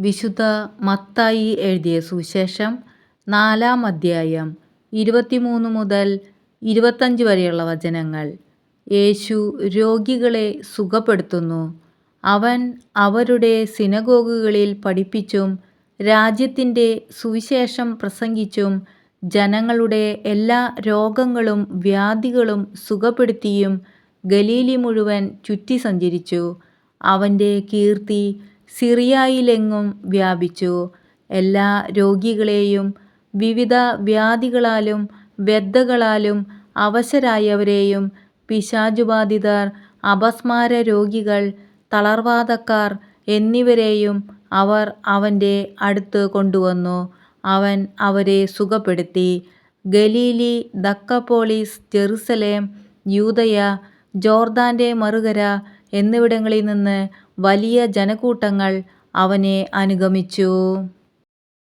വിശുദ്ധ മത്തായി എഴുതിയ സുവിശേഷം 4-ാം അധ്യായം 23 മുതൽ 25 വരെയുള്ള വചനങ്ങൾ. യേശു രോഗികളെ സുഖപ്പെടുത്തുന്നു. അവൻ അവരുടെ സിനഗോഗുകളിൽ പഠിപ്പിച്ചും രാജ്യത്തിൻ്റെ സുവിശേഷം പ്രസംഗിച്ചും ജനങ്ങളുടെ എല്ലാ രോഗങ്ങളും വ്യാധികളും സുഖപ്പെടുത്തിയും ഗലീലി മുഴുവൻ ചുറ്റി സഞ്ചരിച്ചു. അവൻ്റെ കീർത്തി സിറിയായിലെങ്ങും വ്യാപിച്ചു. എല്ലാ രോഗികളെയും വിവിധ വ്യാധികളാലും വ്യഥകളാലും അവശരായവരെയും പിശാചുബാധിതർ, അപസ്മാര രോഗികൾ, തളർവാതക്കാർ എന്നിവരെയും അവർ അവൻ്റെ അടുത്ത് കൊണ്ടുവന്നു. അവൻ അവരെ സുഖപ്പെടുത്തി. ഗലീലി, ദക്കപ്പോളിസ്, ജെറുസലേം, യൂദയ, ജോർദാൻ്റെ മറുകര എന്നിവിടങ്ങളിൽ നിന്ന് വലിയ ജനക്കൂട്ടങ്ങൾ അവനെ അനുഗമിച്ചു.